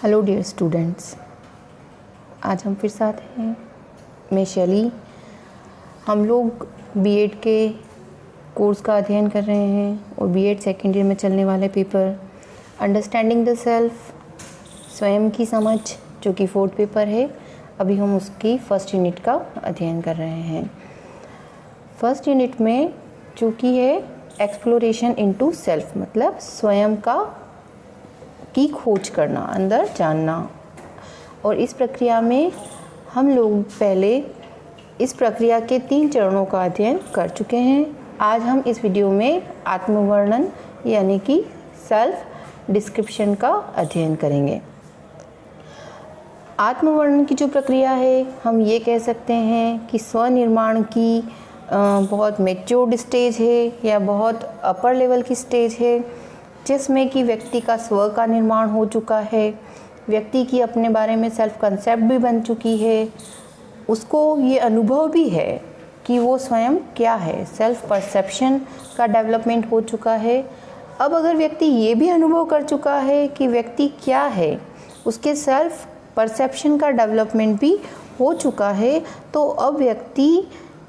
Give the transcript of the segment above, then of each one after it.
Hello dear students, आज हम फिर साथ हैं। मैं शैली। हम लोग बीएड के कोर्स का अध्ययन कर रहे हैं और बीएड सेकेंड ईयर में चलने वाले पेपर अंडरस्टैंडिंग द सेल्फ, स्वयं की समझ, जो कि 4th पेपर है। अभी हम उसकी फर्स्ट यूनिट का अध्ययन कर रहे हैं। फर्स्ट यूनिट में चूँकि है एक्सप्लोरेशन इनटू सेल्फ, मतलब स्वयं की खोज करना, अंदर जानना। और इस प्रक्रिया में हम लोग पहले इस प्रक्रिया के 3 चरणों का अध्ययन कर चुके हैं। आज हम इस वीडियो में आत्मवर्णन यानी कि सेल्फ डिस्क्रिप्शन का अध्ययन करेंगे। आत्मवर्णन की जो प्रक्रिया है, हम ये कह सकते हैं कि स्वनिर्माण की बहुत मैच्योर्ड स्टेज है या बहुत अपर लेवल की स्टेज है, जिसमें कि व्यक्ति का स्व का निर्माण हो चुका है, व्यक्ति की अपने बारे में सेल्फ कंसेप्ट भी बन चुकी है, उसको ये अनुभव भी है कि वो स्वयं क्या है, सेल्फ परसेप्शन का डेवलपमेंट हो चुका है। अब अगर व्यक्ति ये भी अनुभव कर चुका है कि व्यक्ति क्या है, उसके सेल्फ परसेप्शन का डेवलपमेंट भी हो चुका है, तो अब व्यक्ति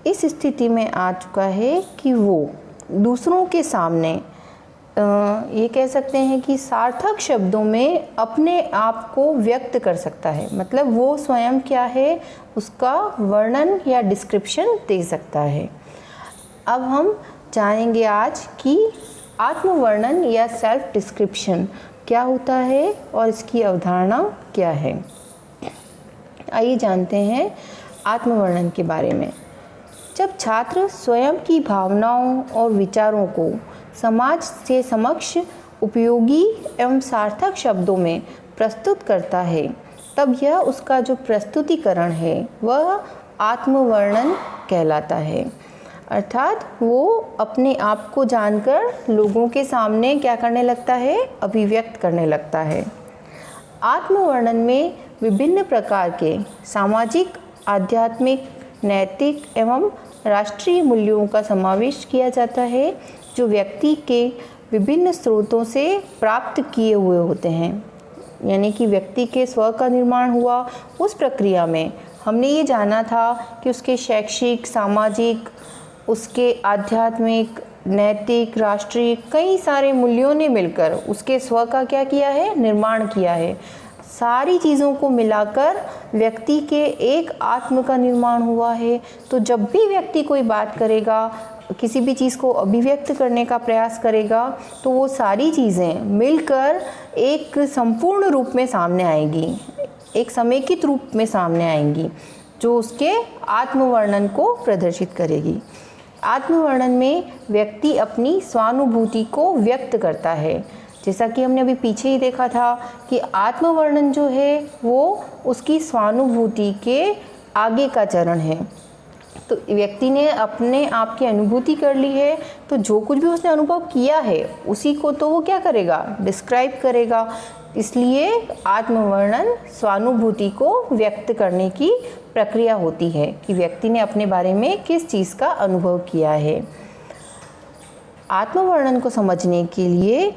इस स्थिति में आ चुका है कि वो दूसरों के सामने ये कह सकते हैं कि सार्थक शब्दों में अपने आप को व्यक्त कर सकता है। मतलब वो स्वयं क्या है उसका वर्णन या डिस्क्रिप्शन दे सकता है। अब हम जानेंगे आज कि आत्मवर्णन या सेल्फ डिस्क्रिप्शन क्या होता है और इसकी अवधारणा क्या है। आइए जानते हैं आत्मवर्णन के बारे में। जब छात्र स्वयं की भावनाओं और विचारों को समाज से समक्ष उपयोगी एवं सार्थक शब्दों में प्रस्तुत करता है, तब यह उसका जो प्रस्तुतिकरण है वह आत्मवर्णन कहलाता है। अर्थात वो अपने आप को जानकर लोगों के सामने क्या करने लगता है, अभिव्यक्त करने लगता है। आत्मवर्णन में विभिन्न प्रकार के सामाजिक, आध्यात्मिक, नैतिक एवं राष्ट्रीय मूल्यों का समावेश किया जाता है, जो व्यक्ति के विभिन्न स्रोतों से प्राप्त किए हुए होते हैं। यानी कि व्यक्ति के स्व का निर्माण हुआ, उस प्रक्रिया में हमने ये जाना था कि उसके शैक्षिक, सामाजिक, उसके आध्यात्मिक, नैतिक, राष्ट्रीय कई सारे मूल्यों ने मिलकर उसके स्व का क्या किया है, निर्माण किया है। सारी चीज़ों को मिलाकर व्यक्ति के एक आत्म का निर्माण हुआ है। तो जब भी व्यक्ति कोई बात करेगा, किसी भी चीज़ को अभिव्यक्त करने का प्रयास करेगा, तो वो सारी चीज़ें मिलकर एक संपूर्ण रूप में सामने आएंगी, एक समेकित रूप में सामने आएंगी, जो उसके आत्मवर्णन को प्रदर्शित करेगी। आत्मवर्णन में व्यक्ति अपनी स्वानुभूति को व्यक्त करता है। जैसा कि हमने अभी पीछे ही देखा था कि आत्मवर्णन जो है वो उसकी स्वानुभूति के आगे का चरण है। तो व्यक्ति ने अपने आप की अनुभूति कर ली है, तो जो कुछ भी उसने अनुभव किया है उसी को तो वो क्या करेगा, डिस्क्राइब करेगा। इसलिए आत्मवर्णन स्वानुभूति को व्यक्त करने की प्रक्रिया होती है कि व्यक्ति ने अपने बारे में किस चीज़ का अनुभव किया है। आत्मवर्णन को समझने के लिए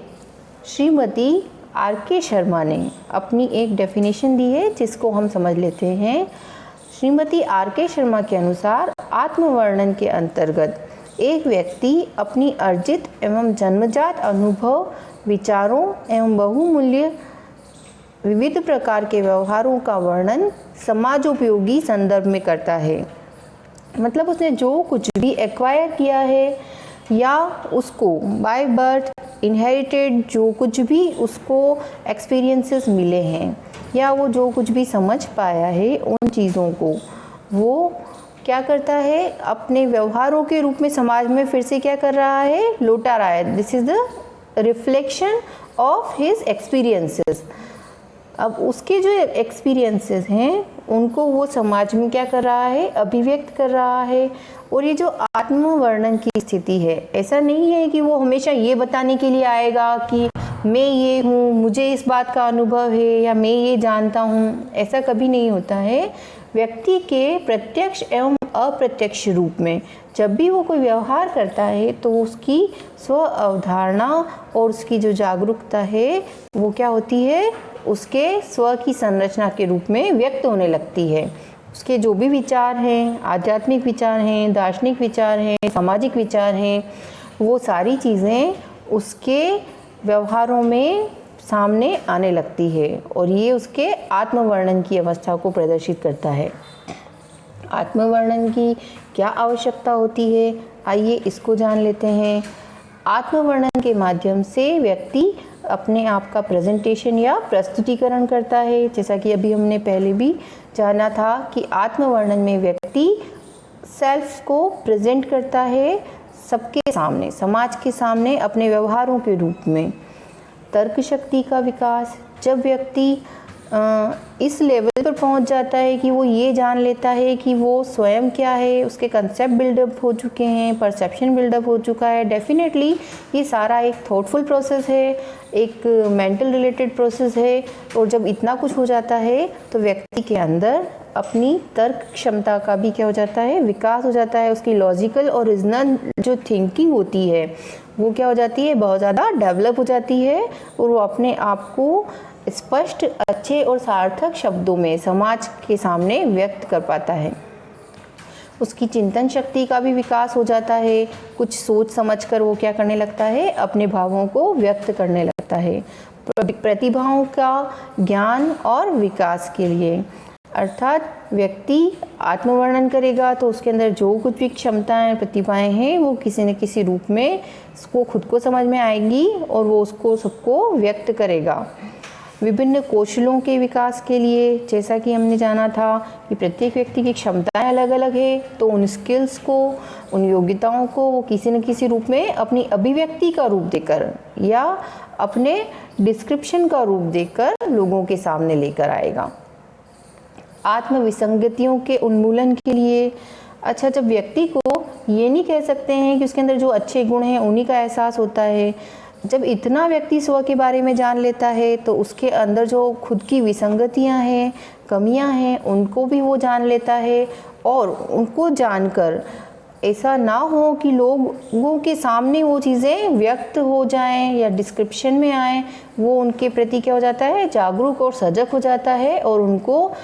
श्रीमती आर.के. शर्मा ने अपनी एक डेफिनेशन दी है, जिसको हम समझ लेते हैं। श्रीमती आर.के. शर्मा के अनुसार आत्मवर्णन के अंतर्गत एक व्यक्ति अपनी अर्जित एवं जन्मजात अनुभव, विचारों एवं बहुमूल्य विविध प्रकार के व्यवहारों का वर्णन समाजोपयोगी संदर्भ में करता है। मतलब उसने जो कुछ भी एक्वायर किया है या उसको बाय बर्थ इनहेरिटेड जो कुछ भी उसको एक्सपीरियंसेस मिले हैं या वो जो कुछ भी समझ पाया है, उन चीज़ों को वो क्या करता है, अपने व्यवहारों के रूप में समाज में फिर से क्या कर रहा है, लौटा रहा है। This is the reflection of his experiences. अब उसके जो एक्सपीरियंसेस हैं उनको वो समाज में क्या कर रहा है, अभिव्यक्त कर रहा है। और ये जो आत्मवर्णन की स्थिति है, ऐसा नहीं है कि वो हमेशा ये बताने के लिए आएगा कि मैं ये हूँ, मुझे इस बात का अनुभव है या मैं ये जानता हूँ। ऐसा कभी नहीं होता है। व्यक्ति के प्रत्यक्ष एवं अप्रत्यक्ष रूप में जब भी वो कोई व्यवहार करता है, तो उसकी स्व अवधारणा और उसकी जो जागरूकता है वो क्या होती है, उसके स्व की संरचना के रूप में व्यक्त होने लगती है। उसके जो भी विचार हैं, आध्यात्मिक विचार हैं, दार्शनिक विचार हैं, सामाजिक विचार हैं, वो सारी चीज़ें उसके व्यवहारों में सामने आने लगती है और ये उसके आत्मवर्णन की अवस्था को प्रदर्शित करता है। आत्मवर्णन की क्या आवश्यकता होती है, आइए इसको जान लेते हैं। आत्मवर्णन के माध्यम से व्यक्ति अपने आप का प्रेजेंटेशन या प्रस्तुतिकरण करता है। जैसा कि अभी हमने पहले भी जाना था कि आत्मवर्णन में व्यक्ति सेल्फ को प्रेजेंट करता है सबके सामने, समाज के सामने अपने व्यवहारों के रूप में। तर्क शक्ति का विकास, जब व्यक्ति इस लेवल पर पहुंच जाता है कि वो ये जान लेता है कि वो स्वयं क्या है, उसके कंसेप्ट बिल्डअप हो चुके हैं, परसेप्शन बिल्डअप हो चुका है। डेफिनेटली ये सारा एक थॉटफुल प्रोसेस है, एक मेंटल रिलेटेड प्रोसेस है। और जब इतना कुछ हो जाता है तो व्यक्ति के अंदर अपनी तर्क क्षमता का भी क्या हो जाता है, विकास हो जाता है। उसकी लॉजिकल और रीजनल जो थिंकिंग होती है वो क्या हो जाती है, बहुत ज़्यादा डेवलप हो जाती है और वो अपने आप को स्पष्ट, अच्छे और सार्थक शब्दों में समाज के सामने व्यक्त कर पाता है। उसकी चिंतन शक्ति का भी विकास हो जाता है। कुछ सोच समझकर वो क्या करने लगता है, अपने भावों को व्यक्त करने लगता है। प्रतिभाओं का ज्ञान और विकास के लिए, अर्थात व्यक्ति आत्मवर्णन करेगा तो उसके अंदर जो कुछ भी क्षमताएं, प्रतिभाएं हैं वो किसी न किसी रूप में उसको खुद को समझ में आएंगी और वो उसको सबको व्यक्त करेगा। विभिन्न कौशलों के विकास के लिए, जैसा कि हमने जाना था कि प्रत्येक व्यक्ति की क्षमताएं अलग अलग है, तो उन स्किल्स को, उन योग्यताओं को वो किसी न किसी रूप में अपनी अभिव्यक्ति का रूप देकर या अपने डिस्क्रिप्शन का रूप देकर लोगों के सामने लेकर आएगा। आत्मविसंगतियों के उन्मूलन के लिए, अच्छा, जब व्यक्ति को ये नहीं कह सकते हैं कि उसके अंदर जो अच्छे गुण हैं उन्हीं का एहसास होता है। जब इतना व्यक्ति स्व के बारे में जान लेता है तो उसके अंदर जो खुद की विसंगतियां हैं, कमियां हैं, उनको भी वो जान लेता है। और उनको जानकर ऐसा ना हो कि लोगों के सामने वो चीज़ें व्यक्त हो जाएं या डिस्क्रिप्शन में आएँ, वो उनके प्रति क्या हो जाता है, जागरूक और सजग हो जाता है और उनको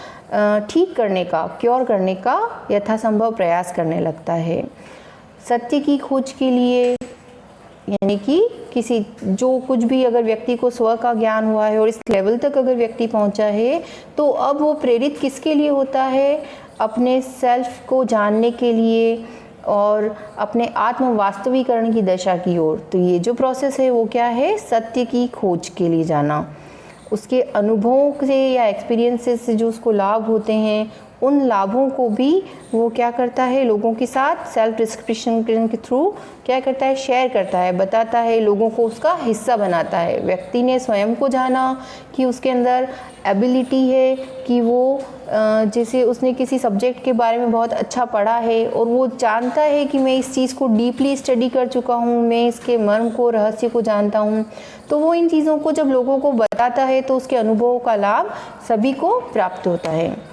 ठीक करने का, क्योर करने का यथासंभव प्रयास करने लगता है। सत्य की खोज के लिए, यानी कि किसी जो कुछ भी अगर व्यक्ति को स्व का ज्ञान हुआ है और इस लेवल तक अगर व्यक्ति पहुंचा है तो अब वो प्रेरित किसके लिए होता है, अपने सेल्फ को जानने के लिए और अपने आत्म वास्तविकरण की दशा की ओर। तो ये जो प्रोसेस है वो क्या है, सत्य की खोज के लिए जाना। उसके अनुभवों से या एक्सपीरियंसेस से जो उसको लाभ होते हैं, उन लाभों को भी वो क्या करता है, लोगों के साथ सेल्फ डिस्क्रिप्शन के थ्रू क्या करता है, शेयर करता है, बताता है, लोगों को उसका हिस्सा बनाता है। व्यक्ति ने स्वयं को जाना कि उसके अंदर एबिलिटी है कि वो जैसे उसने किसी सब्जेक्ट के बारे में बहुत अच्छा पढ़ा है और वो जानता है कि मैं इस चीज़ को डीपली स्टडी कर चुका हूँ, मैं इसके मर्म को, रहस्य को जानता हूँ, तो वो इन चीज़ों को जब लोगों को बताता है तो उसके अनुभवों का लाभ सभी को प्राप्त होता है।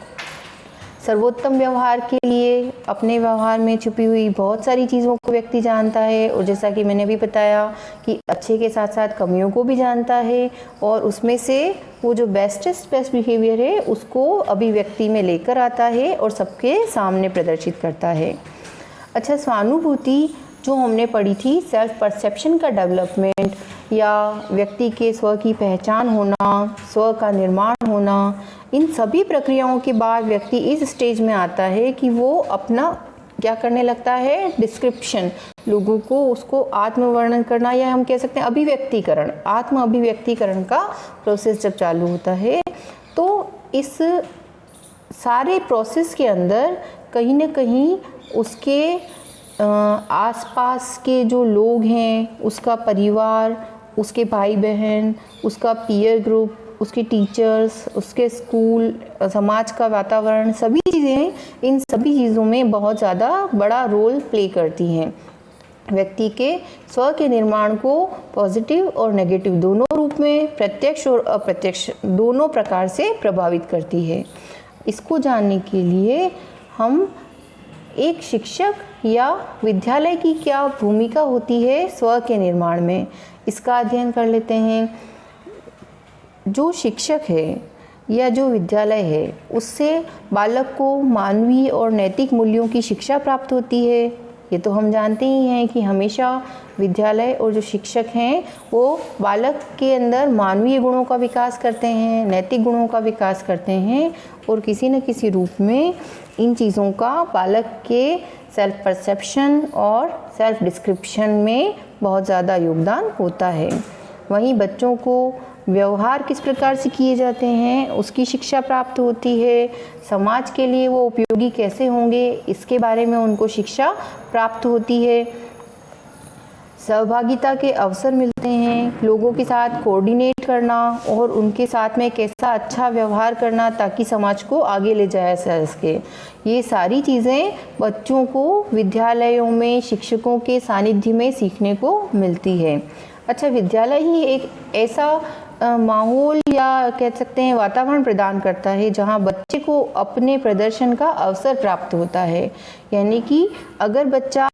सर्वोत्तम व्यवहार के लिए, अपने व्यवहार में छुपी हुई बहुत सारी चीज़ों को व्यक्ति जानता है और जैसा कि मैंने भी बताया कि अच्छे के साथ साथ कमियों को भी जानता है और उसमें से वो जो बेस्ट बिहेवियर है उसको अभिव्यक्ति में लेकर आता है और सबके सामने प्रदर्शित करता है। अच्छा, स्वानुभूति जो हमने पढ़ी थी, सेल्फ परसेप्शन का डेवलपमेंट या व्यक्ति के स्व की पहचान होना, स्व का निर्माण होना, इन सभी प्रक्रियाओं के बाद व्यक्ति इस स्टेज में आता है कि वो अपना क्या करने लगता है, डिस्क्रिप्शन, लोगों को उसको आत्मवर्णन करना या हम कह सकते हैं अभिव्यक्तिकरण, आत्म अभिव्यक्तिकरण का प्रोसेस जब चालू होता है तो इस सारे प्रोसेस के अंदर कहीं ना कहीं उसके आसपास के जो लोग हैं, उसका परिवार, उसके भाई बहन, उसका पीयर ग्रुप, उसके टीचर्स, उसके स्कूल, समाज का वातावरण, सभी चीज़ें, इन सभी चीज़ों में बहुत ज़्यादा बड़ा रोल प्ले करती हैं। व्यक्ति के स्व के निर्माण को पॉजिटिव और नेगेटिव दोनों रूप में, प्रत्यक्ष और अप्रत्यक्ष दोनों प्रकार से प्रभावित करती है। इसको जानने के लिए हम एक शिक्षक या विद्यालय की क्या भूमिका होती है स्व के निर्माण में, इसका अध्ययन कर लेते हैं। जो शिक्षक है या जो विद्यालय है उससे बालक को मानवीय और नैतिक मूल्यों की शिक्षा प्राप्त होती है। ये तो हम जानते ही हैं कि हमेशा विद्यालय और जो शिक्षक हैं वो बालक के अंदर मानवीय गुणों का विकास करते हैं, नैतिक गुणों का विकास करते हैं और किसी न किसी रूप में इन चीज़ों का बालक के सेल्फ परसेप्शन और सेल्फ डिस्क्रिप्शन में बहुत ज़्यादा योगदान होता है। वहीं बच्चों को व्यवहार किस प्रकार से किए जाते हैं उसकी शिक्षा प्राप्त होती है। समाज के लिए वो उपयोगी कैसे होंगे इसके बारे में उनको शिक्षा प्राप्त होती है। सहभागिता के अवसर मिलते हैं, लोगों के साथ कोऑर्डिनेट करना और उनके साथ में कैसा अच्छा व्यवहार करना ताकि समाज को आगे ले जाया जा सके। ये सारी चीज़ें बच्चों को विद्यालयों में शिक्षकों के सानिध्य में सीखने को मिलती है। अच्छा, विद्यालय ही एक ऐसा माहौल या कह सकते हैं वातावरण प्रदान करता है जहां बच्चे को अपने प्रदर्शन का अवसर प्राप्त होता है। यानी कि अगर बच्चा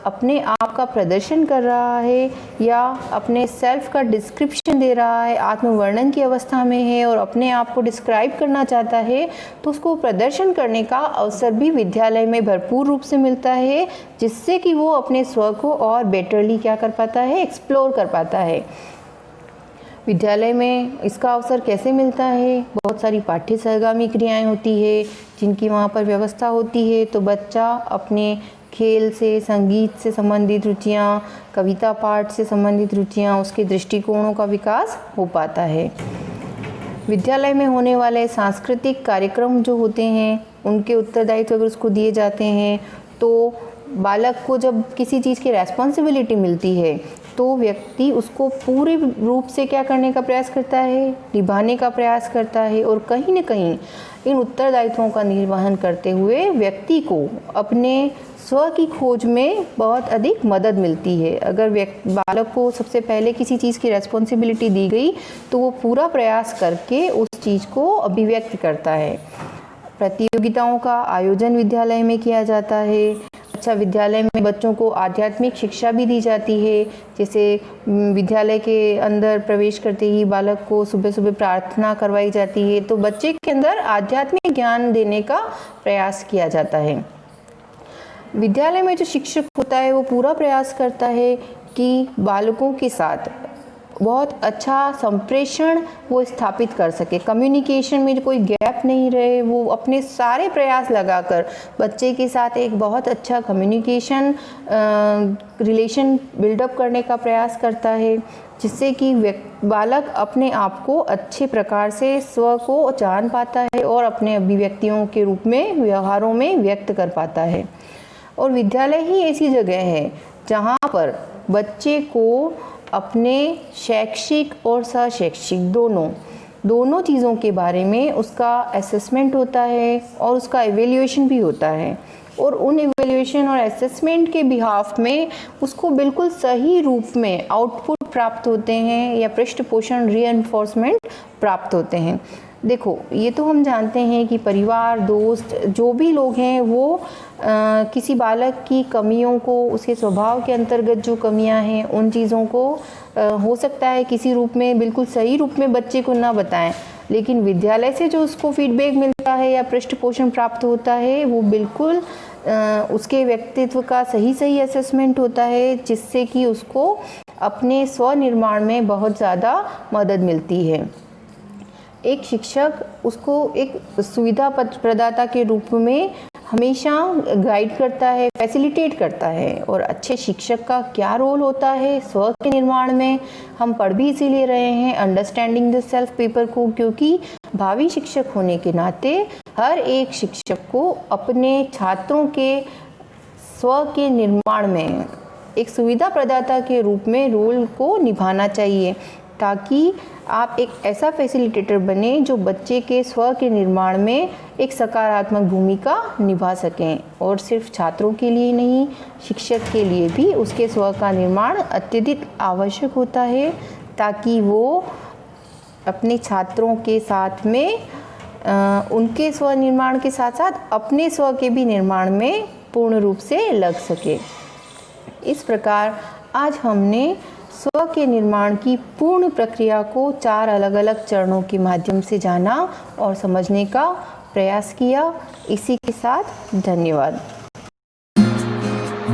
अपने आप का प्रदर्शन कर रहा है या अपने सेल्फ का डिस्क्रिप्शन दे रहा है, आत्मवर्णन की अवस्था में है और अपने आप को डिस्क्राइब करना चाहता है तो उसको प्रदर्शन करने का अवसर भी विद्यालय में भरपूर रूप से मिलता है, जिससे कि वो अपने स्व को और बेटरली क्या कर पाता है, एक्सप्लोर कर पाता है। विद्यालय में इसका अवसर कैसे मिलता है? बहुत सारी पाठ्य सहगामी क्रियाएं होती है जिनकी वहाँ पर व्यवस्था होती है, तो बच्चा अपने खेल से, संगीत से संबंधित रुचियाँ, कविता पाठ से संबंधित रुचियाँ, उसके दृष्टिकोणों का विकास हो पाता है। विद्यालय में होने वाले सांस्कृतिक कार्यक्रम जो होते हैं उनके उत्तरदायित्व अगर उसको दिए जाते हैं तो बालक को जब किसी चीज़ की रेस्पॉन्सिबिलिटी मिलती है तो व्यक्ति उसको पूरे रूप से क्या करने का प्रयास करता है, निभाने का प्रयास करता है और कहीं न कहीं इन उत्तरदायित्वों का निर्वहन करते हुए व्यक्ति को अपने स्व की खोज में बहुत अधिक मदद मिलती है। अगर बालक को सबसे पहले किसी चीज़ की रेस्पॉन्सिबिलिटी दी गई तो वो पूरा प्रयास करके उस चीज़ को अभिव्यक्त करता है। प्रतियोगिताओं का आयोजन विद्यालय में किया जाता है। अच्छा, विद्यालय में बच्चों को आध्यात्मिक शिक्षा भी दी जाती है। जैसे विद्यालय के अंदर प्रवेश करते ही बालक को सुबह सुबह प्रार्थना करवाई जाती है, तो बच्चे के अंदर आध्यात्मिक ज्ञान देने का प्रयास किया जाता है। विद्यालय में जो शिक्षक होता है वो पूरा प्रयास करता है कि बालकों के साथ बहुत अच्छा संप्रेषण वो स्थापित कर सके, कम्युनिकेशन में कोई गैप नहीं रहे। वो अपने सारे प्रयास लगाकर बच्चे के साथ एक बहुत अच्छा कम्युनिकेशन रिलेशन बिल्डअप करने का प्रयास करता है, जिससे कि बालक अपने आप को अच्छे प्रकार से स्व को जान पाता है और अपने अभिव्यक्तियों के रूप में व्यवहारों में व्यक्त कर पाता है। और विद्यालय ही ऐसी जगह है जहाँ पर बच्चे को अपने शैक्षिक और सशैक्षिक दोनों चीज़ों के बारे में उसका असेसमेंट होता है और उसका एवेल्यूएशन भी होता है। और उन एवेल्यूएशन और असेसमेंट के बिहाफ में उसको बिल्कुल सही रूप में आउटपुट प्राप्त होते हैं या पृष्ठपोषण रीइंफोर्समेंट प्राप्त होते हैं। देखो, ये तो हम जानते हैं कि परिवार, दोस्त, जो भी लोग हैं वो किसी बालक की कमियों को, उसके स्वभाव के अंतर्गत जो कमियां हैं उन चीज़ों को हो सकता है किसी रूप में, बिल्कुल सही रूप में बच्चे को ना बताएं, लेकिन विद्यालय से जो उसको फीडबैक मिलता है या पृष्ठपोषण प्राप्त होता है वो बिल्कुल उसके व्यक्तित्व का सही असेसमेंट होता है, जिससे कि उसको अपने स्वनिर्माण में बहुत ज़्यादा मदद मिलती है। एक शिक्षक उसको एक सुविधा प्रदाता के रूप में हमेशा गाइड करता है, फैसिलिटेट करता है। और अच्छे शिक्षक का क्या रोल होता है स्व के निर्माण में, हम पढ़ भी इसीलिए रहे हैं अंडरस्टैंडिंग द सेल्फ पेपर को, क्योंकि भावी शिक्षक होने के नाते हर एक शिक्षक को अपने छात्रों के स्व के निर्माण में एक सुविधा प्रदाता के रूप में रोल को निभाना चाहिए, ताकि आप एक ऐसा फैसिलिटेटर बने जो बच्चे के स्व के निर्माण में एक सकारात्मक भूमिका निभा सकें। और सिर्फ छात्रों के लिए नहीं, शिक्षक के लिए भी उसके स्व का निर्माण अत्यधिक आवश्यक होता है, ताकि वो अपने छात्रों के साथ में उनके स्व निर्माण के साथ साथ अपने स्व के भी निर्माण में पूर्ण रूप से लग सके। इस प्रकार आज हमने स्व के निर्माण की पूर्ण प्रक्रिया को 4 अलग अलग चरणों के माध्यम से जाना और समझने का प्रयास किया। इसी के साथ धन्यवाद।